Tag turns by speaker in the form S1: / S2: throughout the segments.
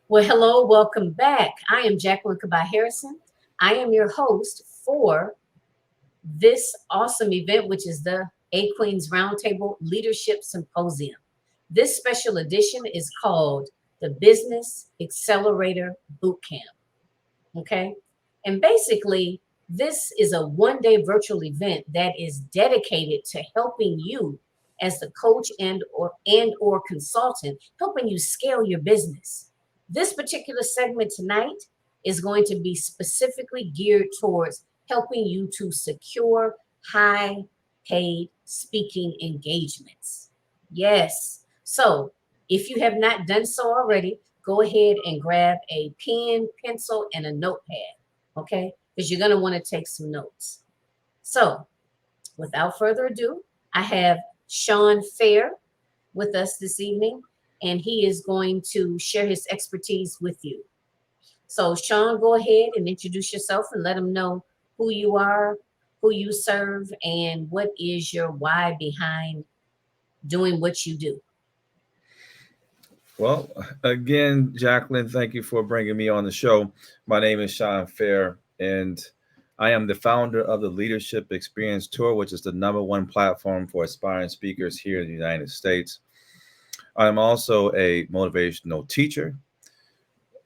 S1: Well, hello, welcome back. I am Jacqueline Kabah Harrison. I am your host for this awesome event, which is the A Queens Roundtable Leadership Symposium. This special edition is called the Business Accelerator Bootcamp. Okay. And basically, this is a 1 day virtual event that is dedicated to helping you as the coach and or consultant, helping you scale your business. This particular segment tonight is going to be specifically geared towards helping you to secure high paid speaking engagements. Yes. So if you have not done so already, go ahead and grab a pen, pencil, and a notepad, okay? Because you're going to want to take some notes. So, without further ado, I have Sean Fair with us this evening, and he is going to share his expertise with you. So, Sean, go ahead and introduce yourself and let them know who you are, who you serve, and what is your why behind doing what you do.
S2: Well, again, Jacqueline, thank you for bringing me on the show. My name is Sean Fair, and I am the founder of the Leadership Experience Tour, which is the #1 platform for aspiring speakers here in the United States. I'm also a motivational teacher.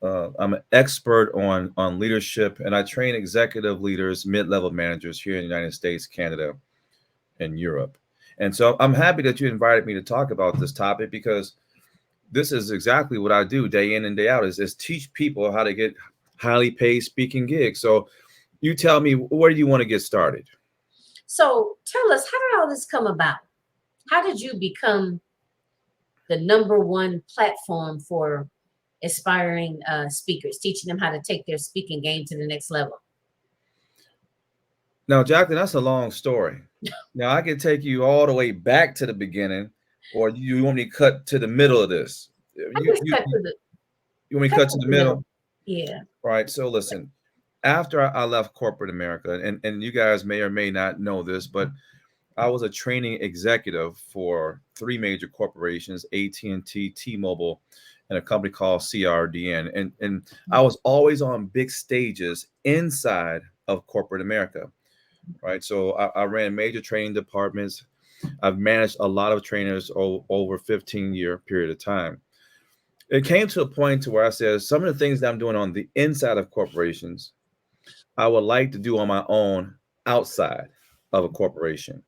S2: I'm an expert on leadership, and I train executive leaders, mid-level managers here in the United States, Canada, and Europe. And so I'm happy that you invited me to talk about this topic because this is exactly what I do day in and day out is teach people how to get highly paid speaking gigs. So you tell me, where do you want to get started?
S1: So, tell us, how did all this come about? How did you become the #1 platform for aspiring speakers, teaching them how to take their speaking game to the next level?
S2: Now, Jacqueline, that's a long story. Now I can take you all the way back to the beginning, or you want me to cut to the middle of this?
S1: I
S2: You
S1: just
S2: you
S1: cut
S2: you,
S1: to the
S2: you want me to
S1: cut
S2: cut
S1: to
S2: to the
S1: the middle.
S2: middle?
S1: Yeah.
S2: All right. So listen, after I left corporate America, and you guys may or may not know this, but I was a training executive for three major corporations: AT&T, T-Mobile, and a company called CRDN. And I was always on big stages inside of corporate America, right? So I ran major training departments. I've managed a lot of trainers over 15-year period of time. It came to a point to where I said some of the things that I'm doing on the inside of corporations, I would like to do on my own outside of a corporation.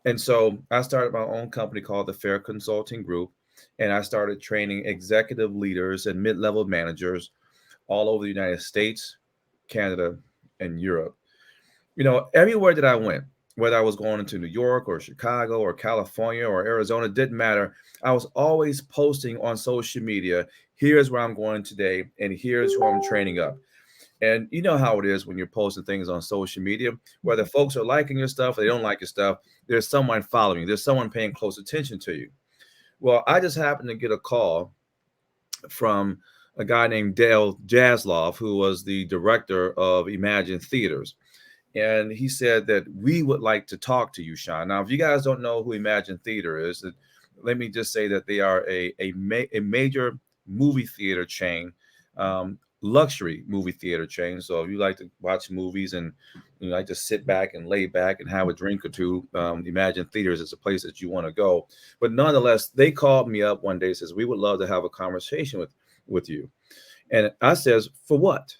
S2: And so I started my own company called the Fair Consulting Group, and I started training executive leaders and mid-level managers all over the United States, Canada, and Europe. Everywhere that I went, whether I was going into New York or Chicago or California or Arizona, didn't matter. I was always posting on social media, here's where I'm going today, and here's who I'm training up. And you know how it is when you're posting things on social media, whether folks are liking your stuff or they don't like your stuff, there's someone following you, there's someone paying close attention to you. Well, I just happened to get a call from a guy named Dale Jasloff, who was the director of Imagine Theaters. And he said that we would like to talk to you, Sean. Now, if you guys don't know who Imagine Theater is, let me just say that they are a major movie theater chain, luxury movie theater chain. So if you like to watch movies and you like to sit back and lay back and have a drink or two, Imagine Theaters is a place that you want to go. But nonetheless, they called me up one day and says, we would love to have a conversation with you. And I says, for what?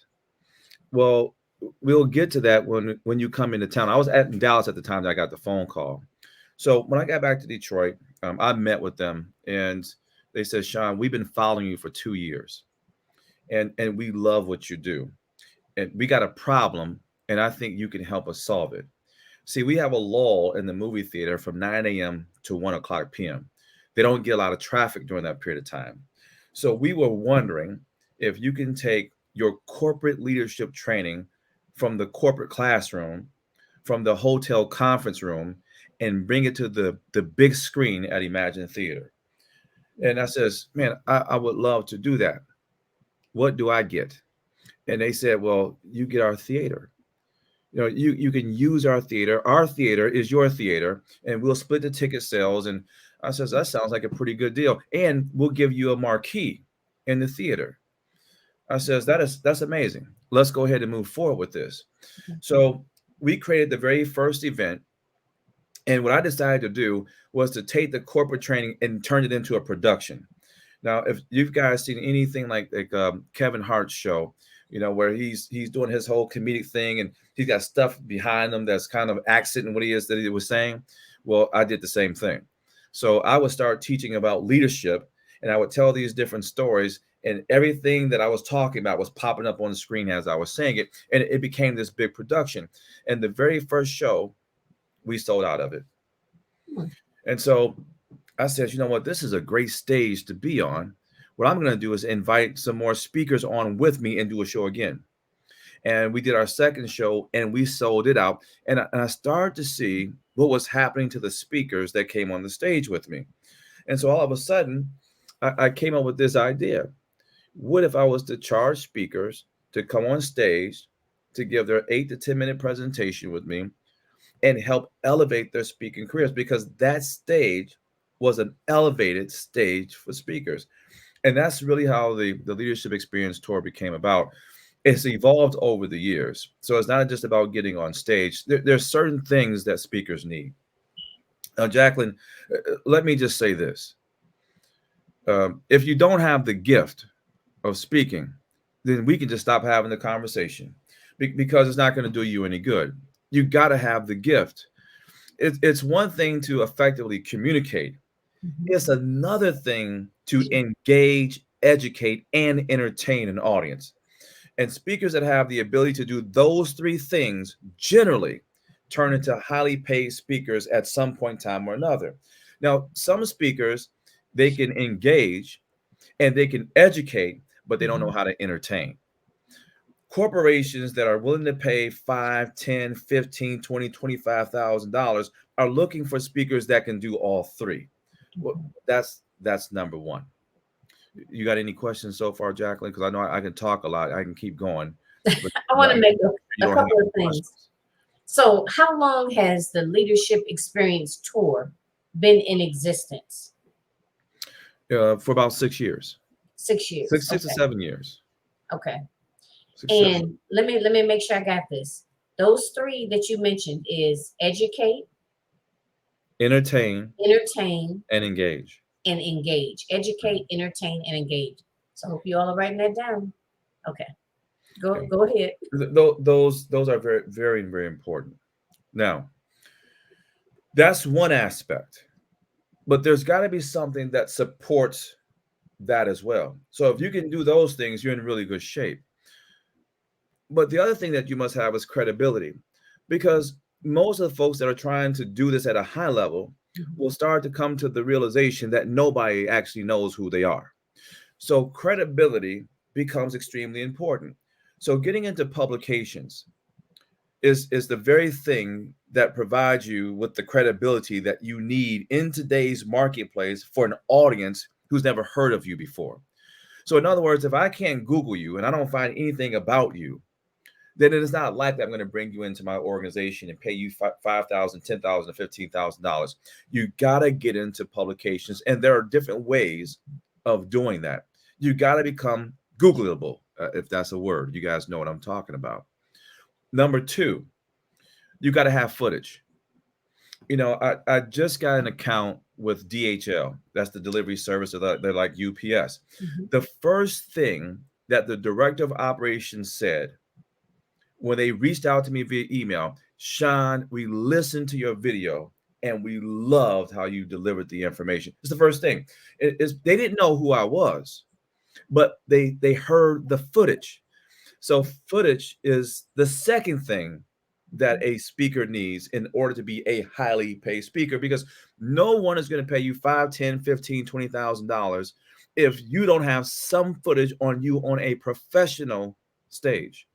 S2: Well, we'll get to that when you come into town. I was in Dallas at the time that I got the phone call. So when I got back to Detroit, I met with them and they said, Sean, we've been following you for 2 years, and we love what you do, and we got a problem, and I think you can help us solve it. See, we have a lull in the movie theater from 9 a.m. to 1 o'clock p.m. They don't get a lot of traffic during that period of time. So we were wondering if you can take your corporate leadership training from the corporate classroom, from the hotel conference room, and bring it to the big screen at Imagine Theater. And I says, man, I would love to do that. What do I get? And they said, well, you get our theater. You can use our theater. Our theater is your theater, and we'll split the ticket sales. And I says, that sounds like a pretty good deal. And we'll give you a marquee in the theater. I says, that's amazing. Let's go ahead and move forward with this. So we created the very first event. And what I decided to do was to take the corporate training and turn it into a production. Now, if you've guys seen anything like Kevin Hart's show, where he's doing his whole comedic thing and he's got stuff behind him that's kind of accenting what he is that he was saying. Well, I did the same thing. So I would start teaching about leadership, and I would tell these different stories, and everything that I was talking about was popping up on the screen as I was saying it, and it became this big production. And the very first show, we sold out of it.
S1: Hmm.
S2: And so I said, you know what, this is a great stage to be on. What I'm going to do is invite some more speakers on with me and do a show again. And we did our second show and we sold it out. And I started to see what was happening to the speakers that came on the stage with me. And so all of a sudden, I came up with this idea. What if I was to charge speakers to come on stage to give their 8 to 10 minute presentation with me and help elevate their speaking careers? Because that stage was an elevated stage for speakers. And that's really how the Leadership Experience Tour became about. It's evolved over the years. So it's not just about getting on stage. There's certain things that speakers need. Now, Jacqueline, let me just say this. If you don't have the gift of speaking, then we can just stop having the conversation because it's not going to do you any good. You got to have the gift. It's one thing to effectively communicate. It's another thing to engage, educate, and entertain an audience. And speakers that have the ability to do those three things generally turn into highly paid speakers at some point in time or another. Now, some speakers, they can engage and they can educate, but they don't know how to entertain. Corporations that are willing to pay $5, $10, $15, $20, $25,000 are looking for speakers that can do all three. Well, that's number one. You got any questions so far, Jacqueline? Because I know I can talk a lot. I can keep going. But
S1: I want to make
S2: you
S1: a
S2: don't have
S1: couple of
S2: any
S1: things.
S2: questions.
S1: So, how long has the Leadership Experience Tour been in existence?
S2: For about 6 years.
S1: 6 years.
S2: Six to
S1: Okay.
S2: 7 years.
S1: Okay.
S2: 6 to 7.
S1: And let me make sure I got this. Those three that you mentioned is educate,
S2: Entertain
S1: entertain,
S2: and engage.
S1: and engage. Educate, entertain, and engage. So I hope you all are writing that down. Okay.
S2: Okay.
S1: Go ahead.
S2: Those are very, very, very important. Now, that's one aspect, but there's got to be something that supports that as well. So if you can do those things, you're in really good shape. But the other thing that you must have is credibility, because most of the folks that are trying to do this at a high level will start to come to the realization that nobody actually knows who they are. So credibility becomes extremely important. So getting into publications is the very thing that provides you with the credibility that you need in today's marketplace for an audience who's never heard of you before. So in other words, if I can't Google you and I don't find anything about you, then it is not likely I'm going to bring you into my organization and pay you $5,000, $10,000, $15,000. You got to get into publications, and there are different ways of doing that. You got to become Googleable, if that's a word. You guys know what I'm talking about. Number two, you got to have footage. I just got an account with DHL. That's the delivery service. They're like UPS. The first thing that the director of operations said when they reached out to me via email, Sean, we listened to your video and we loved how you delivered the information. It's the first thing. They didn't know who I was, but they heard the footage. So footage is the second thing that a speaker needs in order to be a highly paid speaker, because no one is going to pay you $5, $10, $15, $20,000 if you don't have some footage on you on a professional stage.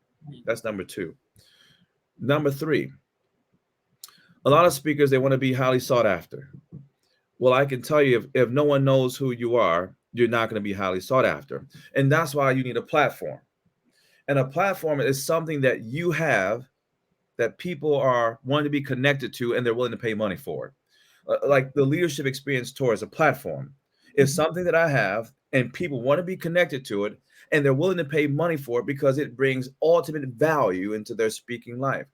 S2: That's number two. Number three, a lot of speakers, they want to be highly sought after. Well, I can tell you, if no one knows who you are, you're not going to be highly sought after. And that's why you need a platform. And a platform is something that you have that people are wanting to be connected to and they're willing to pay money for it. Like the Leadership Experience Tour is a platform. It's something that I have and people want to be connected to it, and they're willing to pay money for it because it brings ultimate value into their speaking life.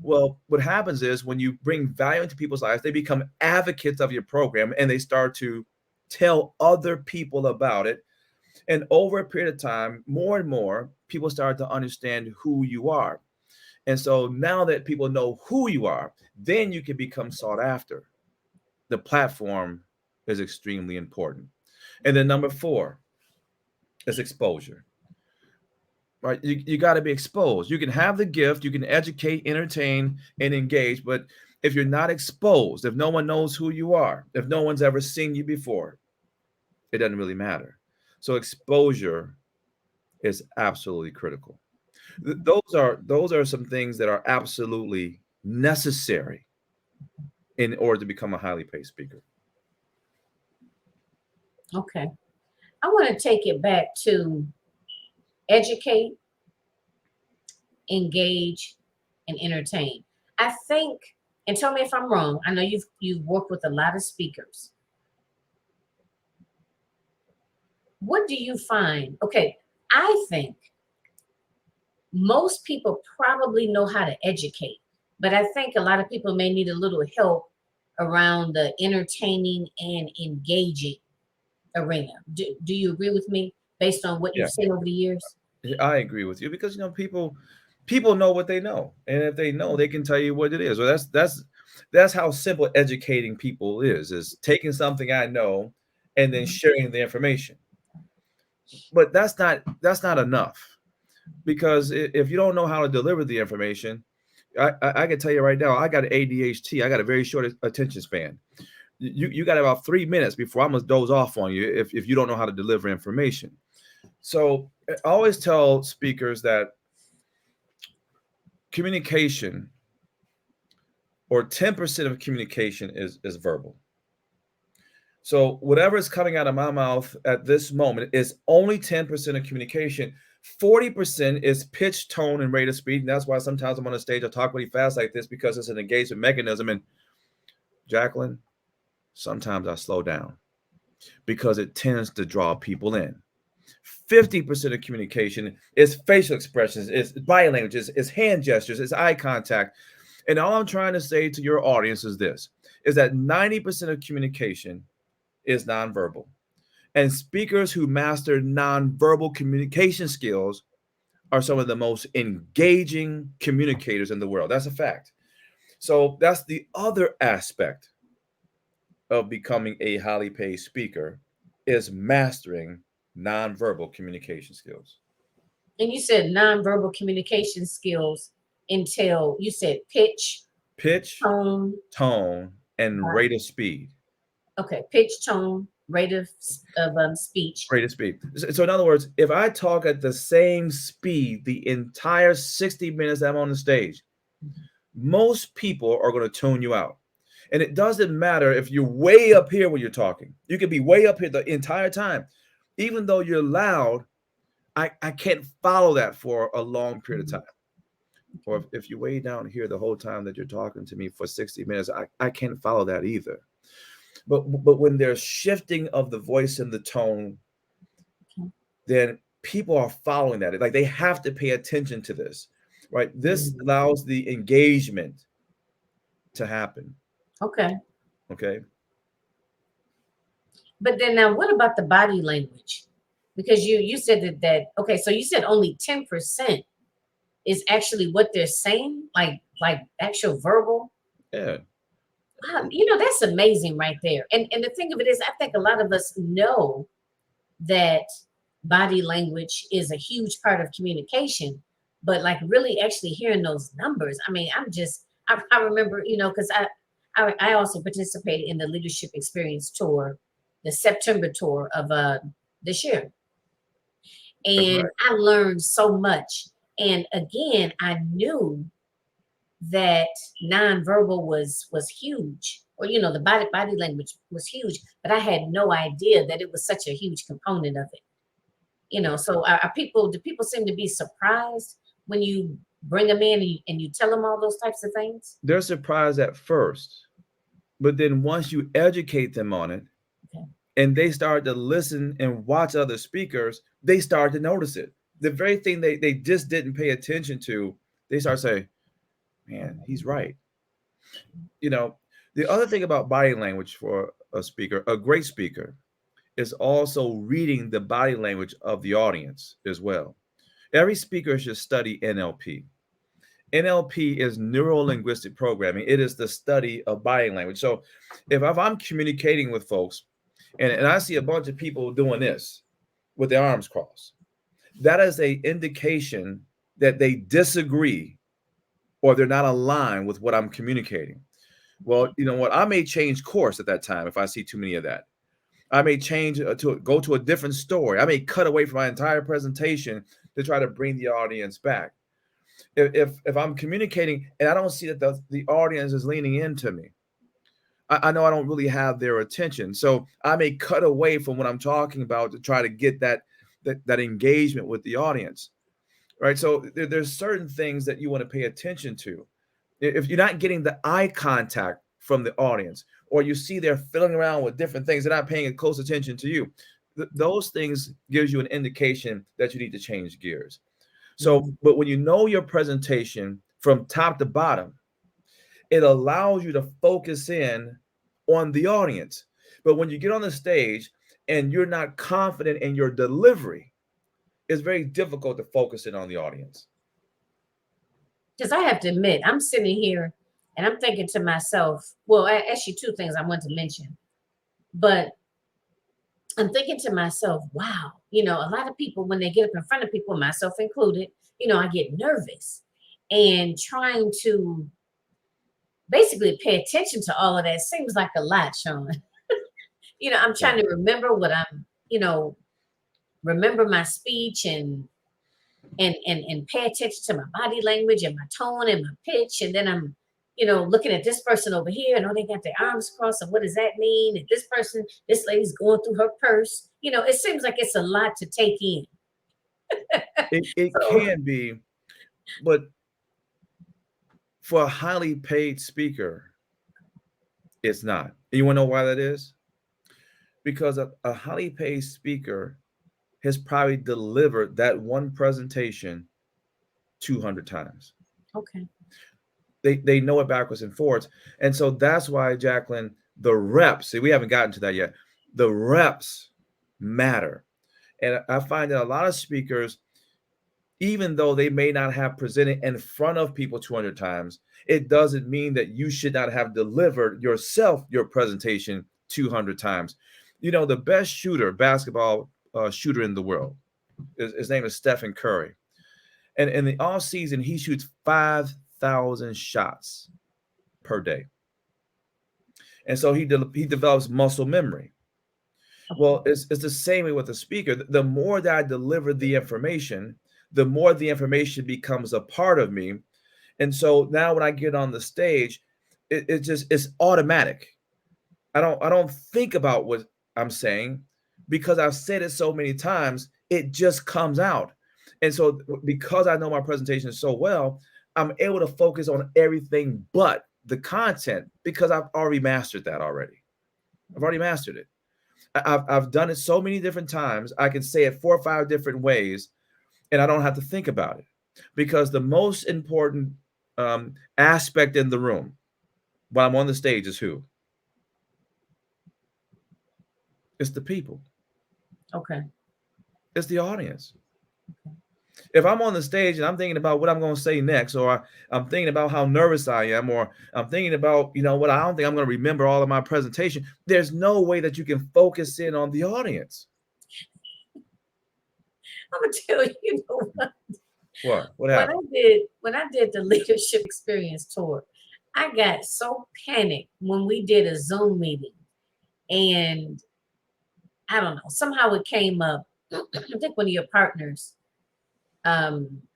S2: Well, what happens is when you bring value into people's lives, they become advocates of your program and they start to tell other people about it. And over a period of time, more and more people start to understand who you are. And so now that people know who you are, then you can become sought after. The platform is extremely important. And then number 4 is exposure. Right? You got to be exposed. You can have the gift, you can educate, entertain, and engage, but if you're not exposed, if no one knows who you are, if no one's ever seen you before, it doesn't really matter. So exposure is absolutely critical. Those are some things that are absolutely necessary in order to become a highly paid speaker.
S1: Okay. I want to take it back to educate, engage, and entertain. I think, and tell me if I'm wrong, I know you've worked with a lot of speakers. What do you find? Okay, I think most people probably know how to educate, but I think a lot of people may need a little help around the entertaining and engaging arena. Do you agree with me based on what
S2: Yeah,
S1: you've seen over the years?
S2: I agree with you because people know what they know, and if they know, they can tell you what it is. Well, that's how simple educating people is taking something I know and then sharing the information. But that's not enough because if you don't know how to deliver the information, I can tell you right now, I got ADHD. I got a very short attention span. You got about 3 minutes before I'm gonna doze off on you if you don't know how to deliver information. So I always tell speakers that communication, or 10% of communication, is verbal. So whatever is coming out of my mouth at this moment is only 10% of communication. 40% is pitch, tone, and rate of speed. And that's why sometimes I'm on a stage, I talk really fast like this because it's an engagement mechanism. And Jacqueline, sometimes I slow down because it tends to draw people in. 50% of communication is facial expressions, is body language, is hand gestures, is eye contact. And all I'm trying to say to your audience is this, is that 90% of communication is nonverbal. And speakers who master nonverbal communication skills are some of the most engaging communicators in the world. That's a fact. So that's the other aspect of becoming a highly paid speaker, is mastering nonverbal communication skills.
S1: And you said nonverbal communication skills entail, you said pitch,
S2: Pitch,
S1: tone,
S2: tone, and rate of speed.
S1: okay, pitch, tone, rate of speech.
S2: Rate of speed. So in other words, if I talk at the same speed the entire 60 minutes I'm on the stage, most people are going to tune you out. And it doesn't matter if you're way up here when you're talking. You can be way up here the entire time. Even though you're loud, I can't follow that for a long period of time. Or if you're way down here the whole time that you're talking to me for 60 minutes, I can't follow that either. But when there's shifting of the voice and the tone, then people are following that. Like they have to pay attention to this, right? This allows the engagement to happen.
S1: Okay.
S2: Okay.
S1: But then now what about the body language? Because you said that okay, so you said only 10% is actually what they're saying, like actual verbal.
S2: Yeah.
S1: Wow, that's amazing right there. And the thing of it is, I think a lot of us know that body language is a huge part of communication, but like really actually hearing those numbers, I mean, I remember, because I also participated in the Leadership Experience Tour, the September tour of this year.
S2: That's
S1: And
S2: right.
S1: I learned so much. And again, I knew that nonverbal was huge, or the body language was huge, but I had no idea that it was such a huge component of it. So do people seem to be surprised when you bring them in and you tell them all those types of things?
S2: They're surprised at first, but then once you educate them on it,
S1: Okay.
S2: and they started to listen and watch other speakers, they started to notice it. The very thing they just didn't pay attention to, they start saying, man, he's right. You know, the other thing about body language for a speaker, a great speaker, is also reading the body language of the audience as well. Every speaker should study NLP. NLP is neuro linguistic programming. It is the study of body language. So if I'm communicating with folks and I see a bunch of people doing this with their arms crossed, that is a indication that they disagree or they're not aligned with what I'm communicating. Well, you know what? I may change course at that time if I see too many of that. I may change to go to a different story. I may cut away from my entire presentation to try to bring the audience back. If I'm communicating and I don't see that the audience is leaning into me, I know I don't really have their attention. So I may cut away from what I'm talking about to try to get that engagement with the audience. Right. So there's certain things that you want to pay attention to. If you're not getting the eye contact from the audience, or you see they're fiddling around with different things, they're not paying close attention to you. Those things gives you an indication that you need to change gears. So, but when you know your presentation from top to bottom, it allows you to focus in on the audience. But when you get on the stage and you're not confident in your delivery, it's very difficult to focus in on the audience.
S1: Because I have to admit, I'm sitting here and I'm thinking to myself, well, actually, two things I want to mention. But I'm thinking to myself, wow, a lot of people, when they get up in front of people, myself included, I get nervous and trying to basically pay attention to all of that seems like a lot, Sean. I'm trying to remember what I'm, remember my speech and pay attention to my body language and my tone and my pitch. And then I'm, looking at this person over here and they got their arms crossed. And what does that mean? And this lady's going through her purse. It seems like it's a lot to take in.
S2: It can be, but for a highly paid speaker, it's not. And you want to know why that is? Because a highly paid speaker has probably delivered that one presentation 200 times.
S1: Okay.
S2: They know it backwards and forwards. And so that's why, Jacqueline, the reps, see, we haven't gotten to that yet. The reps matter. And I find that a lot of speakers, even though they may not have presented in front of people 200 times, it doesn't mean that you should not have delivered yourself your presentation 200 times. The best basketball shooter in the world, his name is Stephen Curry. And in the off season, he shoots 5,000 shots per day. And so he develops muscle memory. Well, it's the same way with the speaker. The more that I deliver the information, the more the information becomes a part of me. And so now when I get on the stage, it's automatic. I don't think about what I'm saying because I've said it so many times, it just comes out. And so because I know my presentation so well, I'm able to focus on everything but the content because I've already mastered that already. I've already mastered it. I've done it so many different times. I can say it 4 or 5 different ways and I don't have to think about it because the most important aspect in the room when I'm on the stage is who? It's the people.
S1: Okay.
S2: It's the audience. Okay. If I'm on the stage and I'm thinking about what I'm going to say next, or I'm thinking about how nervous I am, or I'm thinking about, what I don't think I'm going to remember all of my presentation, there's no way that you can focus in on the audience.
S1: I'm going to tell you, what?
S2: What happened?
S1: When I did the leadership experience tour, I got so panicked when we did a Zoom meeting. And I don't know, somehow it came up. I think one of your partners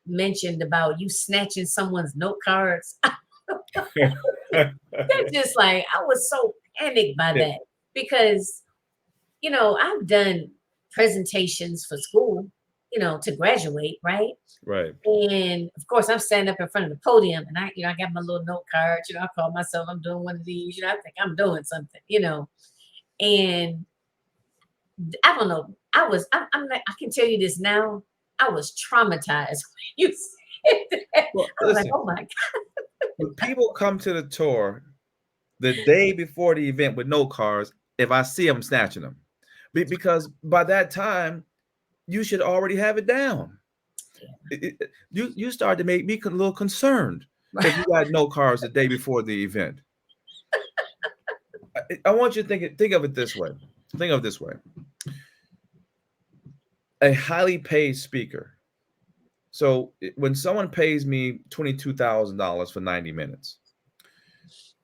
S1: mentioned about you snatching someone's note cards. They're just like, I was so panicked by that because, I've done presentations for school, to graduate, right?
S2: Right.
S1: And of course, I'm standing up in front of the podium and I got my little note card, I call myself, I'm doing one of these, I think I'm doing something, and I don't know. I'm like, I can tell you this now. I was traumatized when you said that.
S2: Well,
S1: I was like,
S2: listen,
S1: oh my
S2: when people come to the tour the day before the event with no cars, if I see them, snatching them, because by that time you should already have it down. You start to make me a little concerned
S1: God.
S2: if you got no cars the day before the event. I want you to think of it this way. Think of it this way. A highly paid speaker. So when someone pays me $22,000 for 90 minutes,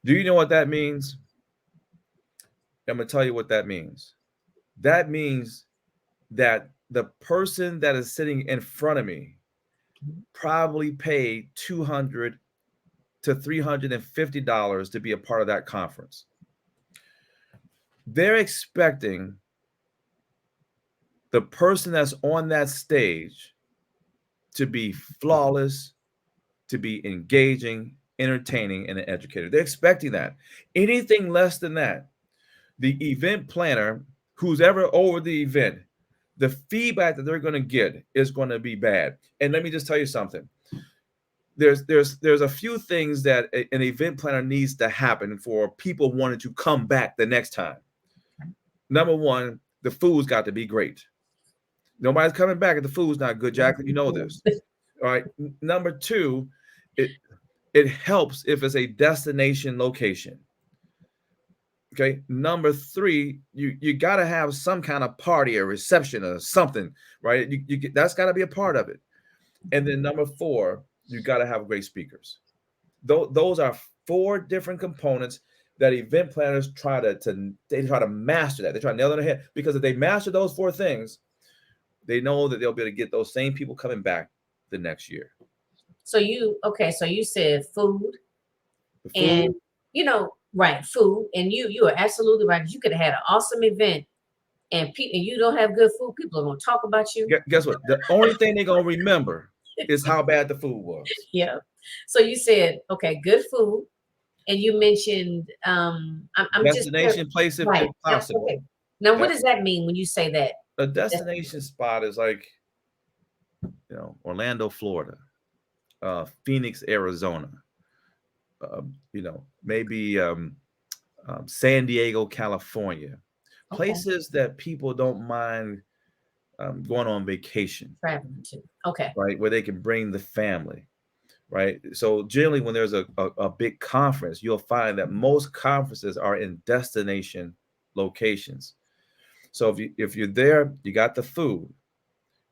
S2: do you know what that means? I'm going to tell you what that means. That means that the person that is sitting in front of me probably paid $200 to $350 to be a part of that conference. They're expecting the person that's on that stage to be flawless, to be engaging, entertaining, and an educator. They're expecting that. Anything less than that, the event planner, who's ever over the event, the feedback that they're going to get is going to be bad. And let me just tell you something. There's a few things that an event planner needs to happen for people wanting to come back the next time. Number one, the food's got to be great. Nobody's coming back if the food's not good, Jacqueline. You know this. All right. Number two, it helps if it's a destination location. Okay. Number three, you got to have some kind of party or reception or something, right? That's got to be a part of it. And then number four, you got to have great speakers. Those are four different components that event planners try to master that. They try to nail it in their head, because if they master those four things, they know that they'll be able to get those same people coming back the next year.
S1: So you said food,
S2: The food,
S1: and right, food, and you are absolutely right. You could have had an awesome event, and you don't have good food, people are going to talk about you.
S2: guess what? The only thing they're going to remember is how bad the food was.
S1: Yeah. So you said, okay, good food, and you mentioned I'm just
S2: Destination place if
S1: right.
S2: possible.
S1: Okay. Now, what does that mean when you say that?
S2: A destination spot is like, Orlando, Florida, Phoenix, Arizona, maybe San Diego, California,
S1: Okay.
S2: places that people don't mind going on vacation,
S1: Traveling to. Okay.
S2: right? Where they can bring the family, right? So generally, when there's a big conference, you'll find that most conferences are in destination locations. So if you're there, you got the food,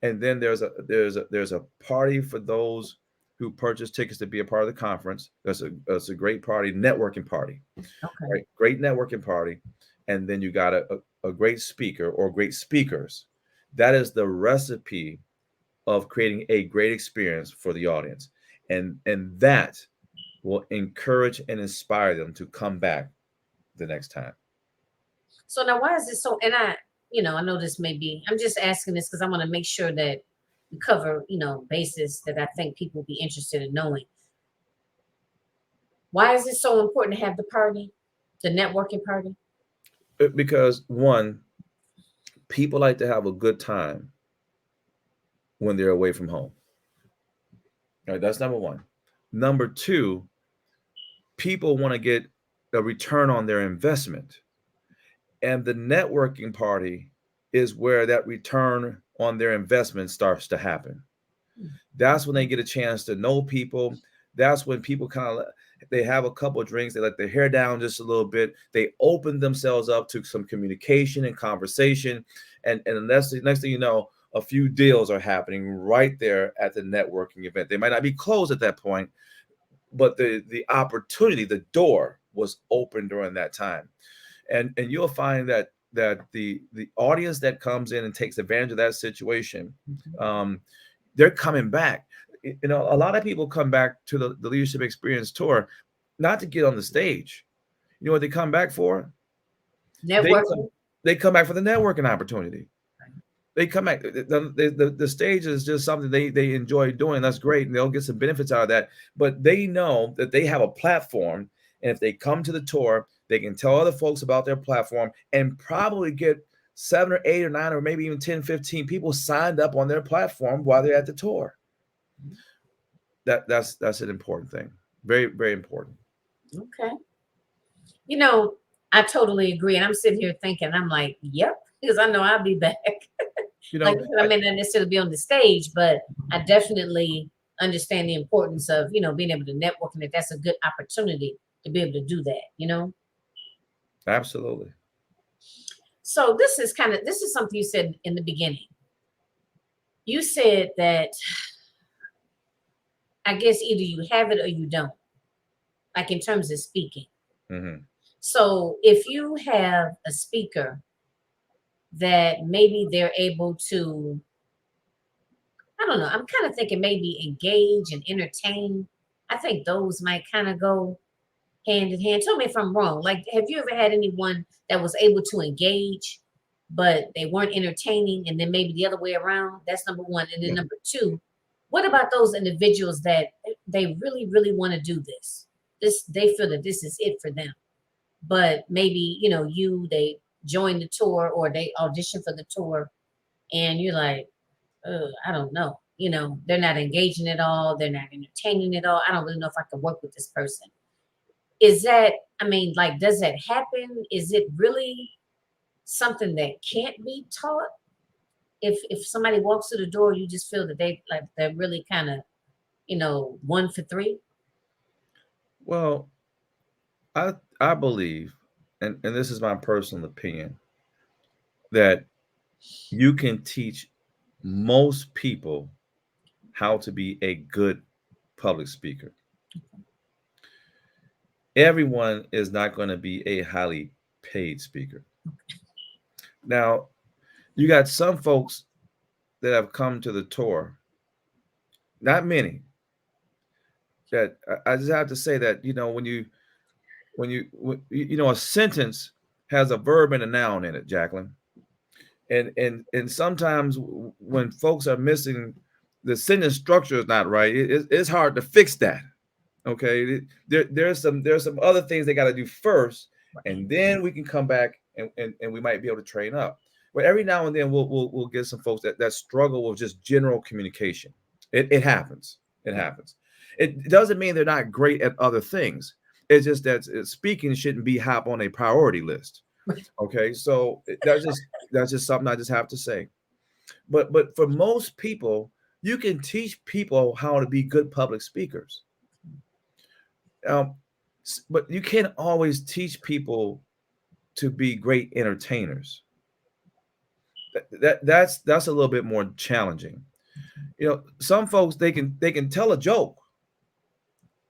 S2: and then there's a party for those who purchase tickets to be a part of the conference. That's a great party, networking party,
S1: Okay.
S2: right? Great networking party, and then you got a great speaker or great speakers. That is the recipe of creating a great experience for the audience, and that will encourage and inspire them to come back the next time.
S1: So now, why is this so? And I know this may be. I'm just asking this because I want to make sure that we cover, bases that I think people will be interested in knowing. Why is it so important to have the party, the networking party?
S2: Because one, people like to have a good time when they're away from home. All right, that's number one. Number two, people want to get a return on their investment. And the networking party is where that return on their investment starts to happen. That's when they get a chance to know people. That's when people they have a couple of drinks, they let their hair down just a little bit. They open themselves up to some communication and conversation. And the next thing you know, a few deals are happening right there at the networking event. They might not be closed at that point, but the opportunity, the door was open during that time. And you'll find that the audience that comes in and takes advantage of that situation, they're coming back. A lot of people come back to the Leadership Experience Tour not to get on the stage. You know what they come back for?
S1: Networking.
S2: They come back for the networking opportunity. They come back. The stage is just something they enjoy doing. That's great, and they'll get some benefits out of that. But they know that they have a platform, and if they come to the tour, they can tell other folks about their platform and probably get 7 or 8 or 9 or maybe even 10, 15 people signed up on their platform while they're at the tour. That's an important thing. Very, very important.
S1: Okay. You know, I totally agree. And I'm sitting here thinking, I'm like, yep, because I know I'll be back.
S2: You
S1: Like
S2: know,
S1: I may not necessarily be on the stage, but I definitely understand the importance of, being able to network and that that's a good opportunity to be able to do that.
S2: absolutely.
S1: So this is something you said in the beginning. You said that I guess either you have it or you don't, like in terms of speaking.
S2: Hmm.
S1: So if you have a speaker that maybe they're able to, I don't know, I'm kind of thinking maybe engage and entertain. I think those might kind of go hand in hand. Tell me if I'm wrong. Like, have you ever had anyone that was able to engage, but they weren't entertaining, and then maybe the other way around? That's number one. And then
S2: Yeah.
S1: number two, what about those individuals that they really, really want to do this? They feel that this is it for them, but maybe they join the tour or they audition for the tour, and you're like, I don't know. They're not engaging at all. They're not entertaining at all. I don't really know if I can work with this person. Is that, I mean, like, does that happen? Is it really something that can't be taught? If somebody walks through the door, you just feel that they're really kind of, 1 for 3.
S2: Well, I believe, and this is my personal opinion, that you can teach most people how to be a good public speaker. Everyone is not going to be a highly paid speaker. Now, you got some folks that have come to the tour, not many, that I just have to say that, a sentence has a verb and a noun in it, Jacqueline. And sometimes when folks are missing, the sentence structure is not right. It's hard to fix that. Okay, there's some other things they got to do first, and then we can come back and we might be able to train up. But every now and then we'll get some folks that struggle with just general communication. It happens. It happens. It doesn't mean they're not great at other things. It's just that speaking shouldn't be hop on a priority list. Okay, so that's just something I just have to say. But for most people, you can teach people how to be good public speakers. Um, but you can't always teach people to be great entertainers. That's a little bit more challenging. Some folks they can tell a joke,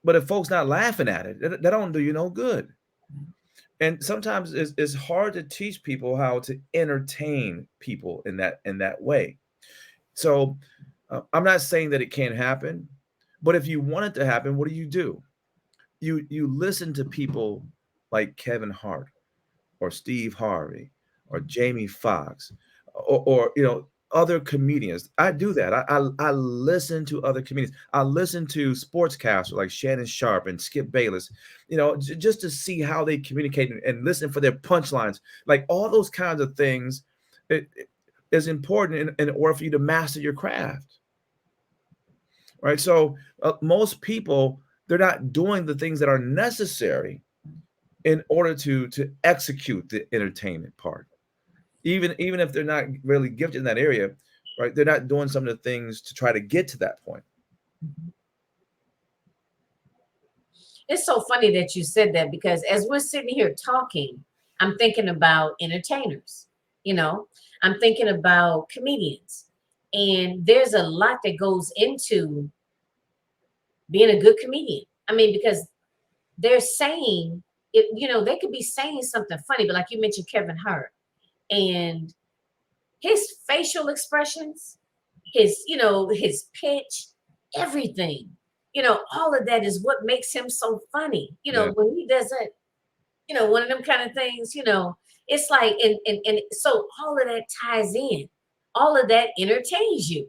S2: but if folks not laughing at it, that don't do you no good. And sometimes it's hard to teach people how to entertain people in that way. So I'm not saying that it can't happen, but if you want it to happen, what do? You listen to people like Kevin Hart or Steve Harvey or Jamie Foxx or other comedians. I do that. I listen to other comedians. I listen to sportscasters like Shannon Sharp and Skip Bayless, just to see how they communicate and listen for their punchlines. Like all those kinds of things it is important in order for you to master your craft. Right. So most people, they're not doing the things that are necessary in order to execute the entertainment part. Even if they're not really gifted in that area, right? They're not doing some of the things to try to get to that point.
S1: It's so funny that you said that because as we're sitting here talking, I'm thinking about entertainers, you know, I'm thinking about comedians. And there's a lot that goes into being a good comedian. I mean, because they're saying it, they could be saying something funny, but like you mentioned Kevin Hart and his facial expressions, his pitch, everything, all of that is what makes him so funny.
S2: Yeah,
S1: When he does it, one of them kind of things, it's like, and so all of that ties in, all of that entertains you,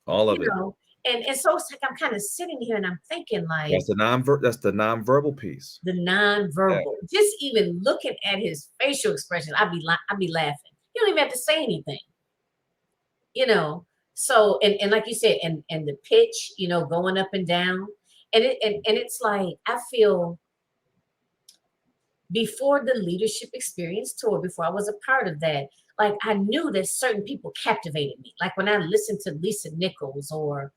S2: all
S1: you
S2: of it.
S1: know, and so it's like I'm kind of sitting here and I'm thinking like
S2: That's the nonverbal piece.
S1: the
S2: Yeah.
S1: nonverbal, just even looking at his facial expressions, I'd be laughing. You don't even have to say anything, you know. So and like you said, and the pitch, going up and down. And it's like I feel before the leadership experience tour, before I was a part of that, like I knew that certain people captivated me. Like when I listened to Lisa Nichols or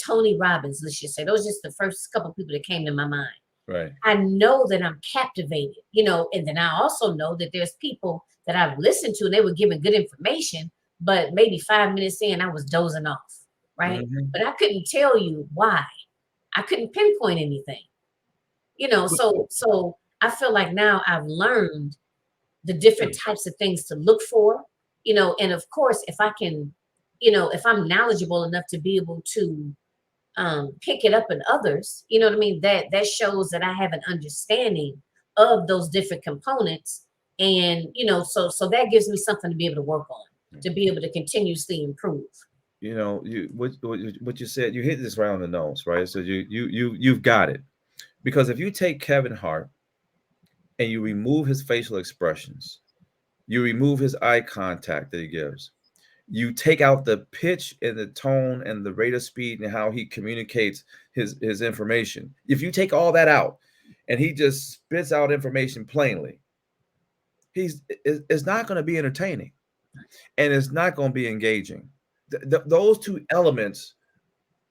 S1: Tony Robbins, let's just say, those are just the first couple of people that came to my mind.
S2: Right.
S1: I know that I'm captivated, and then I also know that there's people that I've listened to and they were giving good information, but maybe 5 minutes in, I was dozing off, right?
S2: Mhm.
S1: But I couldn't tell you why. I couldn't pinpoint anything, so I feel like now I've learned the different types of things to look for, and of course, if I can, if I'm knowledgeable enough to be able to pick it up in others, you know what I mean? That shows that I have an understanding of those different components. And, so that gives me something to be able to work on, to be able to continuously improve.
S2: What you said, you hit this right on the nose, right? So you've got it. Because if you take Kevin Hart and you remove his facial expressions, you remove his eye contact that he gives, you take out the pitch and the tone and the rate of speed and how he communicates his information. If you take all that out and he just spits out information plainly, it's not going to be entertaining and it's not going to be engaging. Those two elements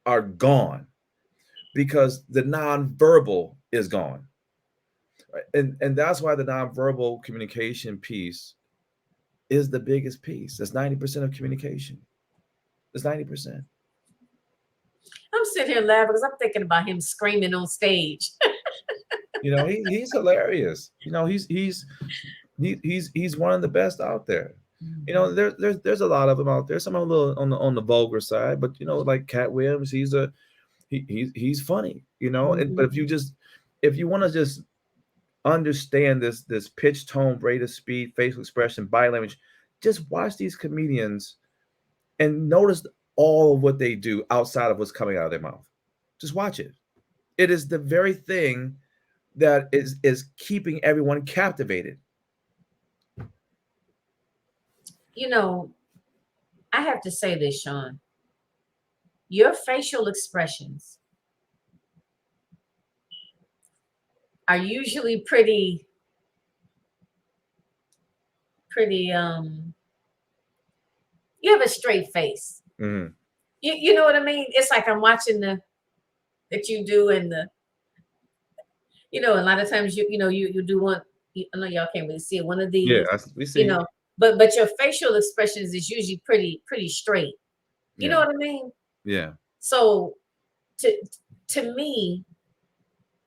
S2: are gone because the nonverbal is gone. Right? And that's why the nonverbal communication piece is the biggest piece. That's 90% of communication. It's 90%.
S1: I'm sitting here laughing because I'm thinking about him screaming on stage.
S2: He's hilarious. He's one of the best out there. There's a lot of them out there. Some are a little on the vulgar side, but like Cat Williams, he's funny. But if you want to just understand this pitch, tone, rate of speed, facial expression, body language, just watch these comedians and notice all of what they do outside of what's coming out of their mouth. Just watch it. It is the very thing that is keeping everyone captivated.
S1: I have to say this, Sean. Your facial expressions are usually pretty you have a straight face.
S2: Mm-hmm.
S1: You know what I mean? It's like I'm watching that you do in a lot of times you do one. I know y'all can't really see it, one of
S2: Yeah,
S1: these,
S2: we see.
S1: But your facial expressions is usually pretty straight. You know
S2: Yeah,
S1: what I mean?
S2: yeah,
S1: So to me,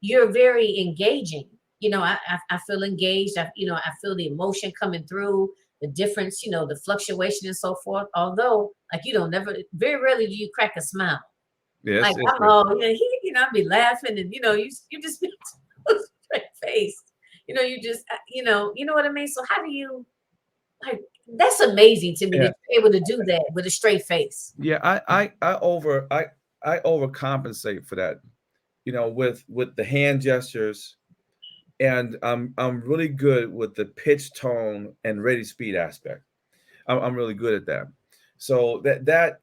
S1: you're very engaging. I feel engaged. I feel the emotion coming through, the difference, the fluctuation and so forth. Although, like, very rarely do you crack a smile.
S2: yes.
S1: Like, oh, yeah, I'd be laughing, and you just be straight face. You just, you know what I mean. So how do you like? That's amazing to me
S2: Yeah,
S1: that you're able to do that with a straight face.
S2: yeah. I overcompensate for that. With the hand gestures, and I'm really good with the pitch, tone, and ready speed aspect. I'm really good at that. So that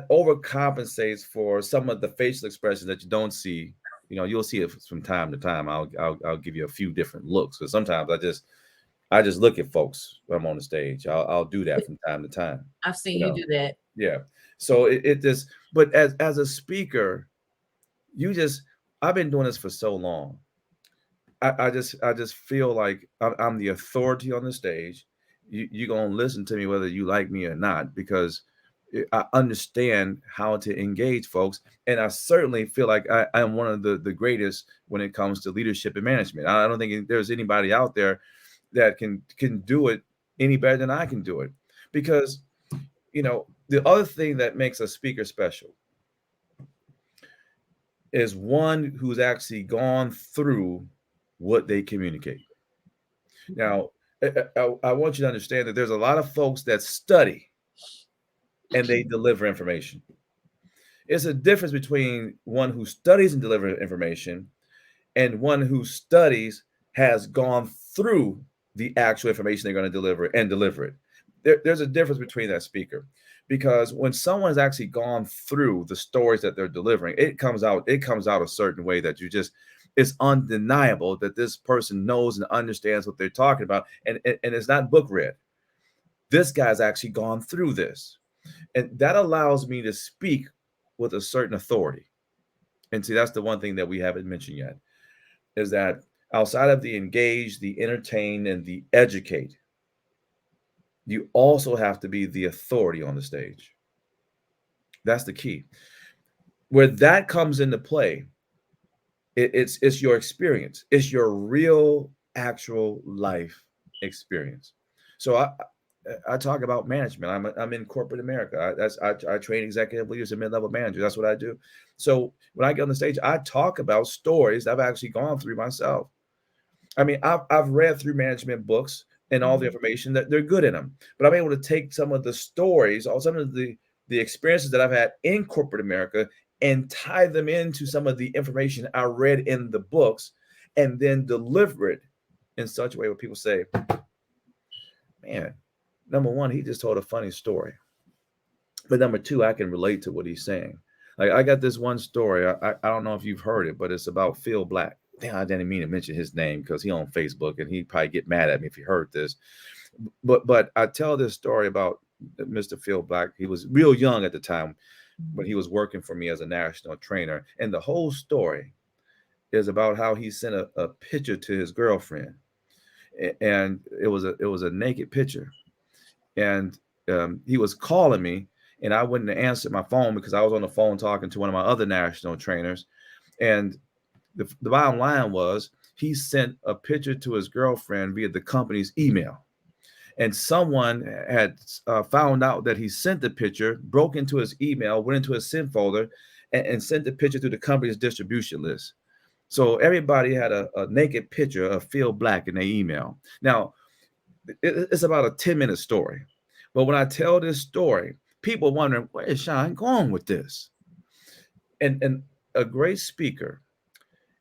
S2: overcompensates for some of the facial expressions that you don't see. You'll see it from time to time. I'll give you a few different looks, because sometimes I just look at folks when I'm on the stage. I'll do that from time to time.
S1: I've seen
S2: You
S1: you
S2: know,
S1: do that.
S2: yeah. So it just, but as a speaker, you just, I've been doing this for so long. I just feel like I'm the authority on the stage. You're gonna listen to me whether you like me or not, because I understand how to engage folks, and I certainly feel like I'm one of the greatest when it comes to leadership and management. I don't think there's anybody out there that can do it any better than I can do it, because the other thing that makes a speaker special is one who's actually gone through what they communicate. Now, I want you to understand that there's a lot of folks that study and they deliver information. It's a difference between one who studies and delivers information and one who studies, has gone through the actual information they're going to deliver and deliver it. There's a difference between that, speaker, because when someone's actually gone through the stories that they're delivering, it comes out a certain way that you just, it's undeniable that this person knows and understands what they're talking about, and it's not book read. This guy's actually gone through this, and that allows me to speak with a certain authority. And see, that's the one thing that we haven't mentioned yet, is that outside of the engage, the entertain, and the educate, you also have to be the authority on the stage. That's the key. Where that comes into play, it's your experience. It's your real, actual life experience. So I talk about management. I'm in corporate America. I train executive leaders and mid-level managers. That's what I do. So when I get on the stage, I talk about stories that I've actually gone through myself. I mean, I've read through management books and all the information that they're good in them, but I'm able to take some of the stories, all some of the experiences that I've had in corporate America, and tie them into some of the information I read in the books, and then deliver it in such a way where people say, man, number one, he just told a funny story. But number two, I can relate to what he's saying. Like, I got this one story. I don't know if you've heard it, but it's about Phil Black. Damn, I didn't mean to mention his name because he's on Facebook and he'd probably get mad at me if he heard this. But I tell this story about Mr. Phil Black. He was real young at the time when he was working for me as a national trainer. And the whole story is about how he sent a picture to his girlfriend. And it was a naked picture. And he was calling me, and I wouldn't answer my phone because I was on the phone talking to one of my other national trainers. And the bottom line was, he sent a picture to his girlfriend via the company's email. And someone had found out that he sent the picture, broke into his email, went into his sent folder, and sent the picture to the company's distribution list. So everybody had a naked picture of Phil Black in their email. Now, it's about a 10-minute story. But when I tell this story, people wondering, where is Sean going with this? And a great speaker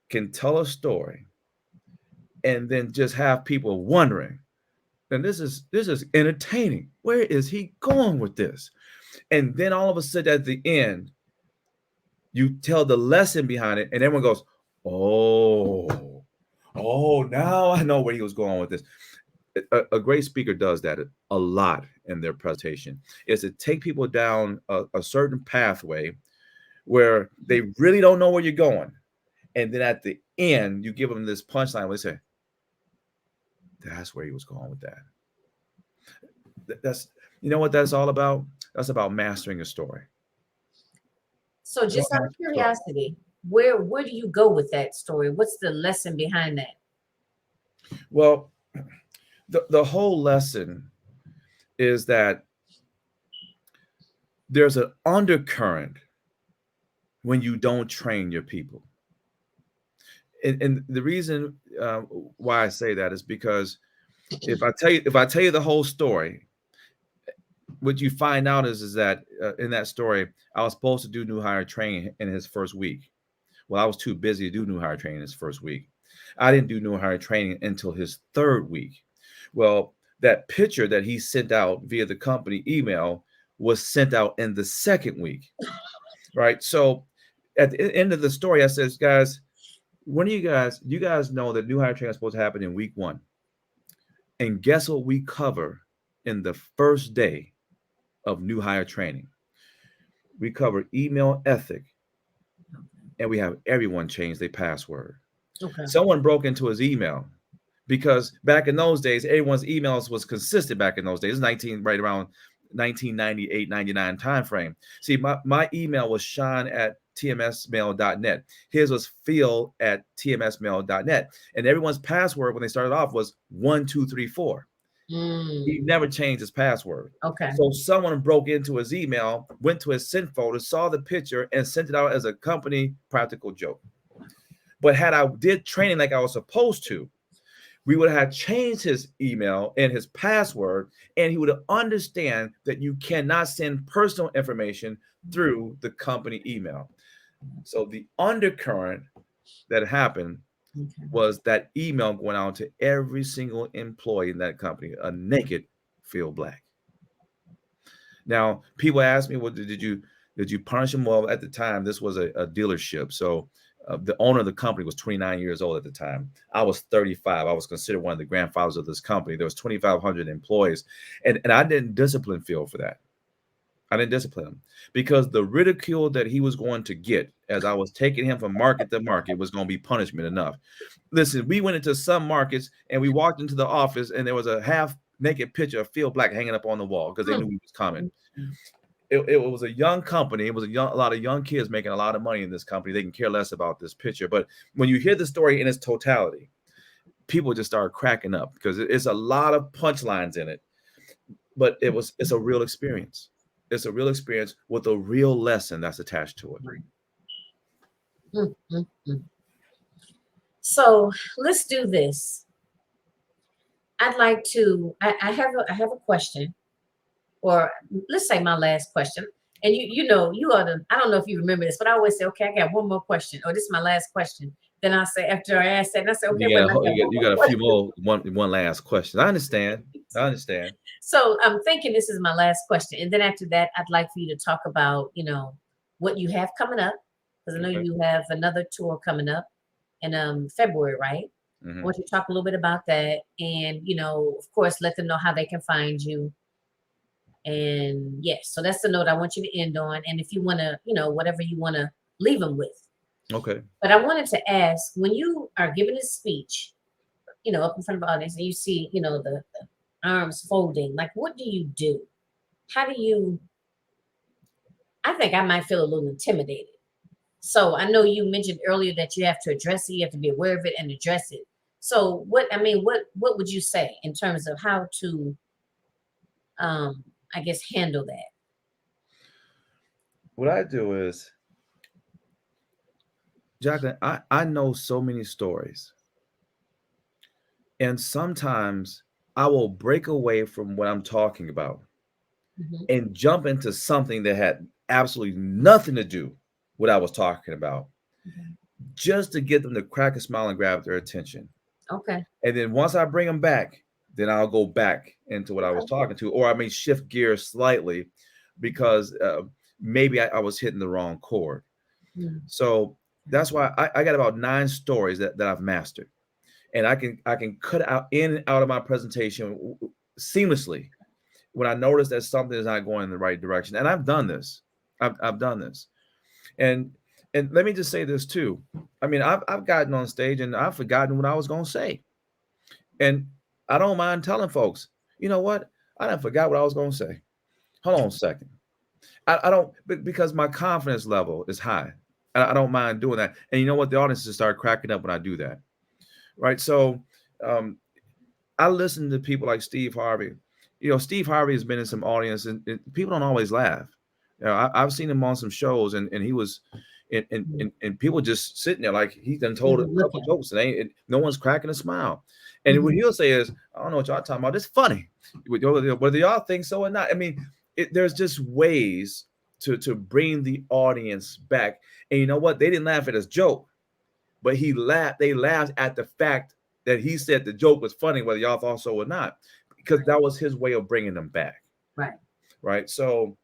S2: can tell a story and then just have people wondering, and this is entertaining. Where is he going with this? And then all of a sudden at the end, you tell the lesson behind it, and everyone goes, oh, now I know where he was going with this. A great speaker does that a lot in their presentation, is to take people down a certain pathway where they really don't know where you're going. And then at the end, you give them this punchline where they say, that's where he was going with that. That's, you know what that's all about? That's about mastering a story.
S1: So just out of curiosity, where do you go with that story? What's the lesson behind that?
S2: Well, the whole lesson is that there's an undercurrent when you don't train your people. And the reason why I say that is because if I tell you the whole story, what you find out is that in that story, I was supposed to do new hire training in his first week. Well, I was too busy to do new hire training his first week. I didn't do new hire training until his third week. Well, that picture that he sent out via the company email was sent out in the second week, right? So at the end of the story, I says, guys, when you guys know that new hire training is supposed to happen in week 1. And guess what we cover in the first day of new hire training? We cover email ethic, and we have everyone change their password. Okay. Someone broke into his email, because back in those days, everyone's emails was consistent back in those days, right around 1998, 99 timeframe. See, my email was sean@tmsmail.net. His was phil@tmsmail.net. And everyone's password when they started off was 1234. He never changed his password.
S1: Okay.
S2: So someone broke into his email, went to his sent folder, saw the picture, and sent it out as a company practical joke. But had I did training like I was supposed to, we would have changed his email and his password, and he would understand that you cannot send personal information through the company email. So the undercurrent that happened
S1: Okay.
S2: was that email going out to every single employee in that company, a naked Phil Black. Now, people ask me, well, did you punish him? Well, at the time, this was a dealership, so the owner of the company was 29 years old at the time. I was 35. I was considered one of the grandfathers of this company. There was 2,500 employees, and I didn't discipline Phil for that. I didn't discipline him because the ridicule that he was going to get as I was taking him from market to market was going to be punishment enough. Listen, we went into some markets and we walked into the office and there was a half naked picture of Phil Black hanging up on the wall because they knew he was coming. It was a young company. It was a lot of young kids making a lot of money in this company. They can care less about this picture. But when you hear the story in its totality, people just start cracking up because it's a lot of punchlines in it. But it's a real experience. It's a real experience with a real lesson that's attached to it.
S1: Mm, mm, mm. So let's do this. I'd like to. I have a question, or let's say my last question. And you ought to. I don't know if you remember this, but I always say, okay, I got one more question, or this is my last question. Then I say after I ask that, and I say, okay,
S2: You
S1: wait,
S2: got
S1: I got one
S2: you
S1: more
S2: got a few
S1: question.
S2: more one last question. I understand. I understand.
S1: So I'm thinking this is my last question, and then after that, I'd like for you to talk about what you have coming up, because I know
S2: Okay.
S1: you have another tour coming up in February, right? I
S2: Mhm.
S1: want you to talk a little bit about that, and of course, let them know how they can find you. And yes, so that's the note I want you to end on. And if you want to, whatever you want to leave them with.
S2: Okay.
S1: But I wanted to ask, when you are giving a speech, up in front of the audience, and you see, the arms folding, like what do you do? How do you? I think I might feel a little intimidated. So I know you mentioned earlier that you have to address it, you have to be aware of it and address it. So what would you say in terms of how to, I guess, handle that?
S2: What I do is, Jacqueline, I know so many stories, and sometimes I will break away from what I'm talking about
S1: Mhm.
S2: and jump into something that had absolutely nothing to do with what I was talking about,
S1: Mhm.
S2: just to get them to crack a smile and grab their attention.
S1: Okay.
S2: And then once I bring them back, then I'll go back into what I was
S1: Okay.
S2: talking to, or I may shift gears slightly because maybe I was hitting the wrong chord.
S1: Mm.
S2: So that's why I got about 9 stories that I've mastered, and I can cut out in and out of my presentation seamlessly when I notice that something is not going in the right direction. And I've done this. I've done this. And and let me just say this too. I mean, I've gotten on stage and I've forgotten what I was going to say. And I don't mind telling folks, you know what? I done forgot what I was going to say. Hold on a second. I don't because my confidence level is high. I don't mind doing that. And you know what? The audience just start cracking up when I do that. Right. So um, I listen to people like Steve Harvey. Steve Harvey has been in some audience and people don't always laugh. I've seen him on some shows and he was
S1: Mm.
S2: and people just sitting there like he's done
S1: You
S2: told a
S1: look
S2: couple
S1: at
S2: jokes and no one's cracking a smile. And what
S1: Mhm.
S2: he'll say is, I don't know what y'all talking about. It's funny. Whether y'all think so or not. I mean, there's just ways to bring the audience back. And you know what? They didn't laugh at his joke, but they laughed at the fact that he said the joke was funny, whether y'all thought so or not, because
S1: Right.
S2: that was his way of bringing them back.
S1: Right.
S2: Right. So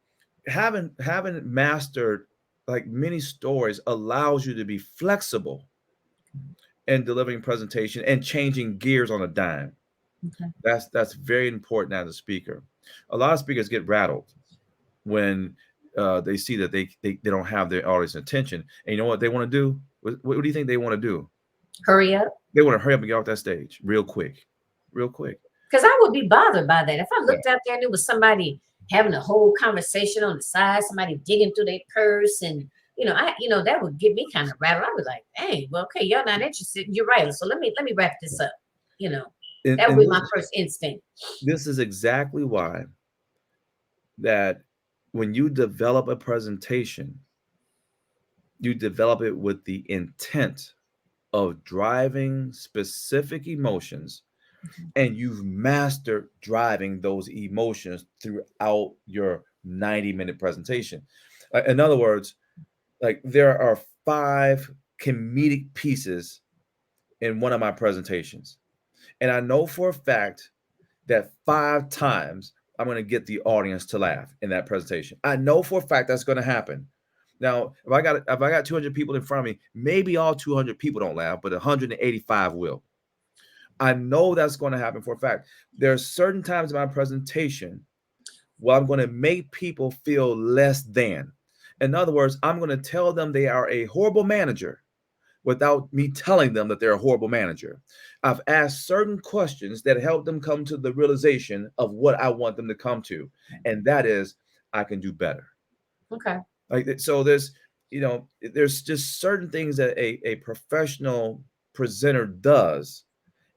S2: having mastered like many stories allows you to be flexible in delivering presentation and changing gears on a dime.
S1: Okay.
S2: That's very important as a speaker. A lot of speakers get rattled when they see that they don't have their audience attention. And you know what they want to do? What do you think they want to do?
S1: Hurry up.
S2: They want to hurry up and get off that stage real quick, real quick.
S1: Because I would be bothered by that. If I
S2: Yeah.
S1: looked out there and there was somebody having a whole conversation on the side, somebody digging through their purse, and that would get me kind of rattled. I was like, dang, well, okay, y'all not interested. You're right. So let me wrap this up. You know,
S2: And,
S1: that would
S2: and
S1: be
S2: this
S1: my first instinct.
S2: this is exactly why that when you develop a presentation, you develop it with the intent of driving specific emotions,
S1: Mhm.
S2: and you've mastered driving those emotions throughout your 90-minute presentation. In other words, like there are 5 comedic pieces in one of my presentations. And I know for a fact that 5 times I'm going to get the audience to laugh in that presentation. I know for a fact that's going to happen. Now, if I got 200 people in front of me, maybe all 200 people don't laugh, but 185 will. I know that's going to happen for a fact. There are certain times in my presentation where I'm going to make people feel less than. In other words, I'm going to tell them they are a horrible manager without me telling them that they're a horrible manager. I've asked certain questions that help them come to the realization of what I want them to come to. And that is, I can do better.
S1: Okay.
S2: Like, so there's, there's just certain things that a professional presenter does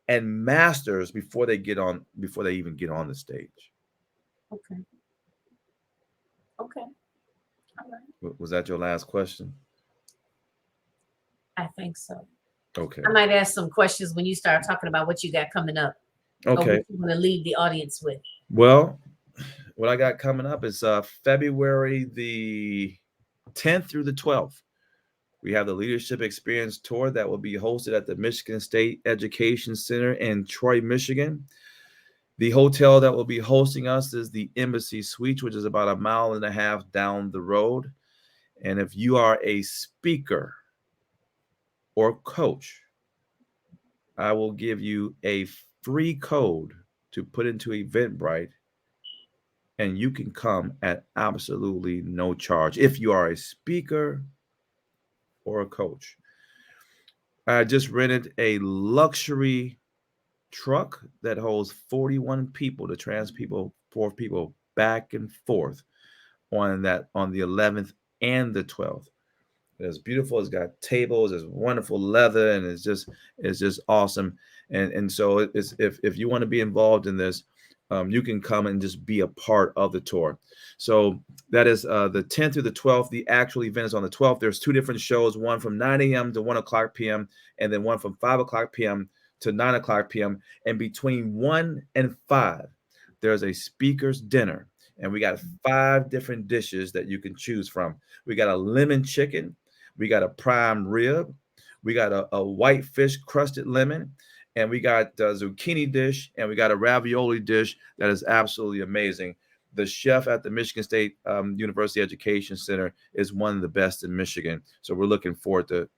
S2: and masters before they even get on the stage.
S1: Okay. Okay. All right.
S2: Was that your last question?
S1: I think so.
S2: Okay.
S1: I might ask some questions when you start talking about what you got coming up.
S2: Okay.
S1: Or what you want to leave the audience with.
S2: Well, what I got coming up is February the 10th through the 12th. We have the Leadership Experience Tour that will be hosted at the Michigan State Education Center in Troy, Michigan. The hotel that will be hosting us is the Embassy Suites, which is about 1.5 miles down the road. And if you are a speaker or coach, I will give you a free code to put into Eventbrite, and you can come at absolutely no charge if you are a speaker or a coach. I just rented a luxury truck that holds 41 people to transport people back and forth on the 11th and the 12th. It's beautiful. It's got tables. It's wonderful leather, and it's just awesome. And so it's if you want to be involved in this, you can come and just be a part of the tour. So that is the 10th through the 12th. The actual event is on the 12th. There's 2 different shows, one from 9 a.m. to 1 o'clock p.m. and then one from 5 o'clock p.m. to 9 o'clock p.m. And between 1 and 5, there's a speaker's dinner. And we got 5 different dishes that you can choose from. We got a lemon chicken. We got a prime rib. We got a white fish crusted lemon. And we got a zucchini dish. And we got a ravioli dish that is absolutely amazing. The chef at the Michigan State University Education Center is one of the best in Michigan. So we're looking forward to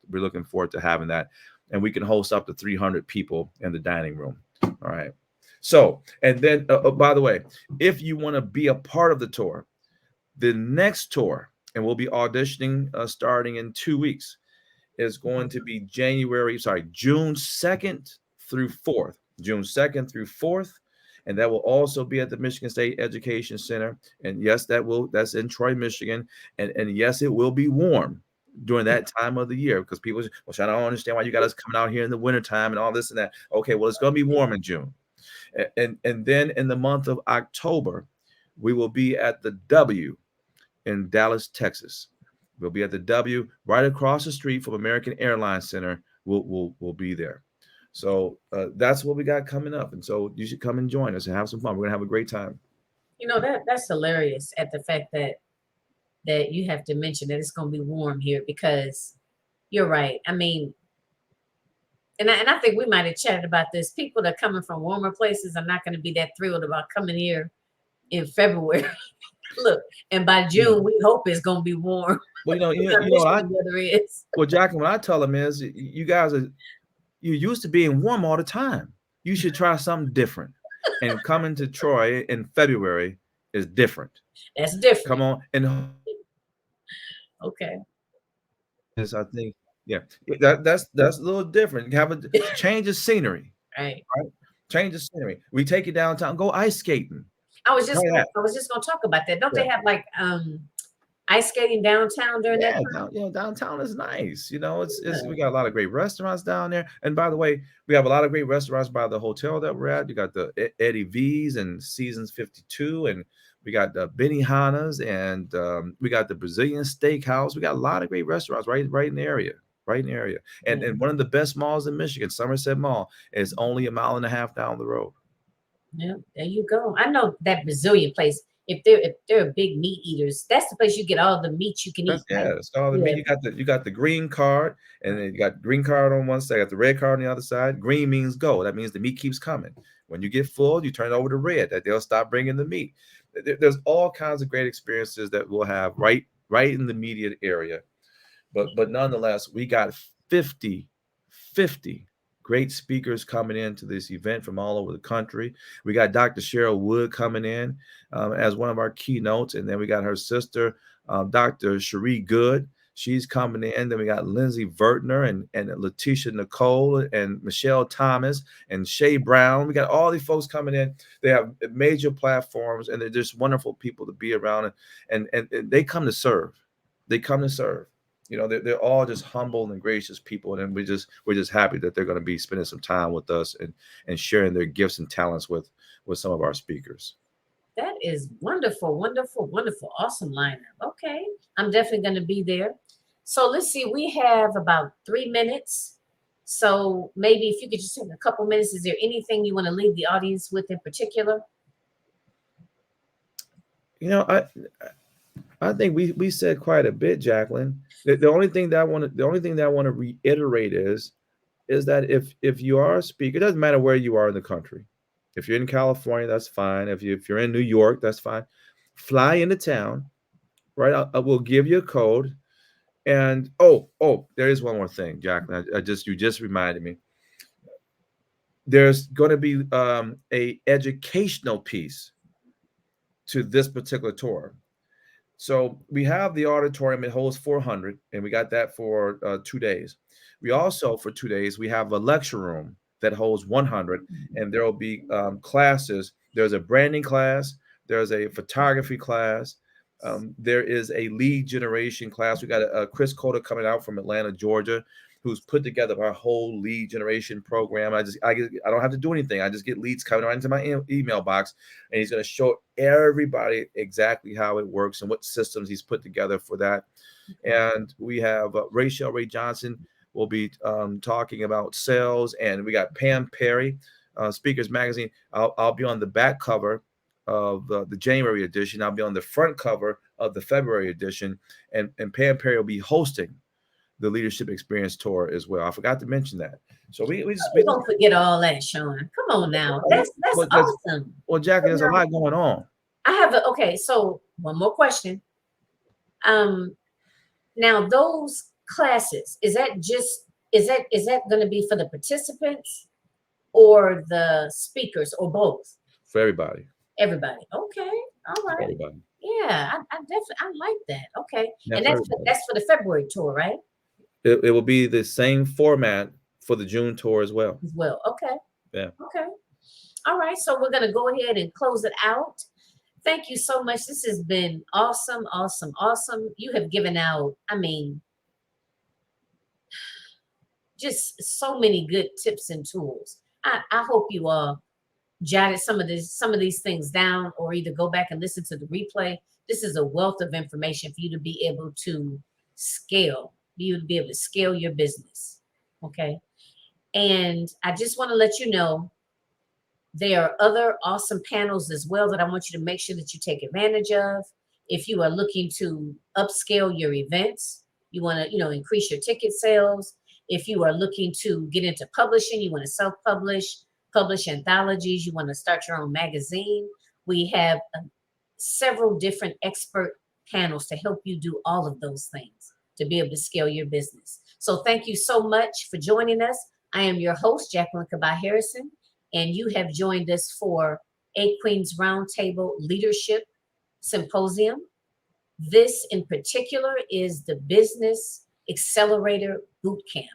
S2: having that. And we can host up to 300 people in the dining room. All right. So, and then, by the way, if you want to be a part of the tour, the next tour, and we'll be auditioning starting in 2 weeks, is going to be June 2nd through 4th. June 2nd through 4th. And that will also be at the Michigan State Education Center. And yes, that's in Troy, Michigan. And yes, it will be warm during that time of the year, because people, well, I don't understand why you got us coming out here in the wintertime and all this and that. Okay, well, it's going to be warm in June. And then in the month of October, we will be at the W in Dallas, Texas. We'll be at the W right across the street from American Airlines Center. We'll be there. So that's what we got coming up. And so you should come and join us and have some fun. We're going to have a great time.
S1: You know, that's hilarious at the fact that you have to mention that it's going to be warm here, because you're right. I mean, and I think we might have chatted about this. People that are coming from warmer places are not going to be that thrilled about coming here in February. Look, and by June, we hope it's going to be warm.
S2: Well, well, Jacqueline, what I tell them is, you guys you're used to being warm all the time. You should try something different. And coming to Troy in February is different.
S1: That's different.
S2: Come on. And
S1: okay.
S2: Yes, I think, yeah, that's a little different. Have a change of scenery.
S1: Right.
S2: Change of scenery. We take you downtown, go ice skating.
S1: I was just going to talk about that. Don't they have like ice skating downtown during that time?
S2: Downtown is nice. It's we got a lot of great restaurants down there. And by the way, we have a lot of great restaurants by the hotel that we're at. You got the Eddie V's and Seasons 52, and we got the Benihana's, and we got the Brazilian Steakhouse. We got a lot of great restaurants right in the area. And one of the best malls in Michigan, Somerset Mall, is only 1.5 miles down the road.
S1: Yeah, there you go. I know that Brazilian place if they're big meat eaters, that's the place you get all the meat you can eat.
S2: Yeah,
S1: Right?
S2: it's all the
S1: Yeah.
S2: meat. You got the green card, and then you got green card on one side, got the red card on the other side. Green means go. That means the meat keeps coming. When you get full, you turn over to red. That they'll stop bringing the meat. There's all kinds of great experiences that we'll have right in the immediate area. But nonetheless, we got 50 great speakers coming into this event from all over the country. We got Dr. Cheryl Wood coming in as one of our keynotes, and then we got her sister, Dr. Cherie Good. She's coming in. Then we got Lindsay Vertner and Letitia Nicole and Michelle Thomas and Shay Brown. We got all these folks coming in. They have major platforms, and they're just wonderful people to be around. And they come to serve. They come to serve. You know, they're all just humble and gracious people, and we're just happy that they're going to be spending some time with us and sharing their gifts and talents with some of our speakers.
S1: That is wonderful, wonderful, wonderful, awesome lineup. Okay, I'm definitely going to be there. So let's see, we have about 3 minutes. So maybe if you could just take a couple minutes, is there anything you want to leave the audience with in particular?
S2: You know, I think we said quite a bit, Jacqueline. The only thing that I want to reiterate is that if you are a speaker, it doesn't matter where you are in the country. If you're in California, that's fine. If you're in New York, that's fine. Fly into town, right? I will give you a code. And there is one more thing, Jacqueline. You just reminded me. There's going to be a educational piece to this particular tour. So we have the auditorium, it holds 400, and we got that for 2 days. We also, for 2 days, we have a lecture room that holds 100, and there will be classes. There's a branding class, there's a photography class, there is a lead generation class. We got a Chris Cota coming out from Atlanta, Georgia, who's put together our whole lead generation program. I don't have to do anything. I just get leads coming right into my email box, and he's going to show everybody exactly how it works and what systems he's put together for that. And we have Rachel Ray Johnson will be talking about sales, and we got Pam Perry, Speakers Magazine. I'll be on the back cover of the January edition. I'll be on the front cover of the February edition, and Pam Perry will be hosting the Leadership Experience Tour as well. I forgot to mention that. So we
S1: don't forget all that, Sean. Come on now. That's awesome.
S2: Well, Jackie, there's a lot going on.
S1: I have okay, so one more question. Now those classes, is that going to be for the participants or the speakers or both?
S2: For everybody.
S1: Everybody. Okay. All right.
S2: Everybody.
S1: Yeah, I definitely like that. Okay.
S2: Yeah,
S1: and that's for the February tour, right?
S2: It will be the same format for the June tour as well.
S1: Okay.
S2: Yeah.
S1: Okay. All right. So we're going to go ahead and close it out. Thank you so much. This has been awesome, awesome, awesome. You have given out, just so many good tips and tools. I hope you all jotted some of these things down, or either go back and listen to the replay. This is a wealth of information for you to be able to scale. You to be able to scale your business. Okay. And I just want to let you know there are other awesome panels as well that I want you to make sure that you take advantage of. If you are looking to upscale your events, you want to, increase your ticket sales. If you are looking to get into publishing, you want to self-publish, publish anthologies, you want to start your own magazine. We have several different expert panels to help you do all of those things to be able to scale your business. So thank you so much for joining us. I am your host, Jacqueline Kabah Harrison, and you have joined us for A Queens Roundtable Leadership Symposium. This in particular is the Business Accelerator Bootcamp,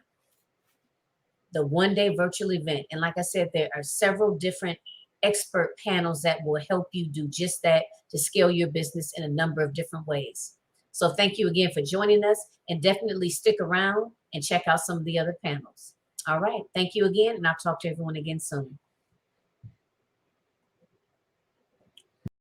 S1: the one-day virtual event. And like I said, there are several different expert panels that will help you do just that, to scale your business in a number of different ways. So thank you again for joining us, and definitely stick around and check out some of the other panels. All right. Thank you again, and I'll talk to everyone again soon.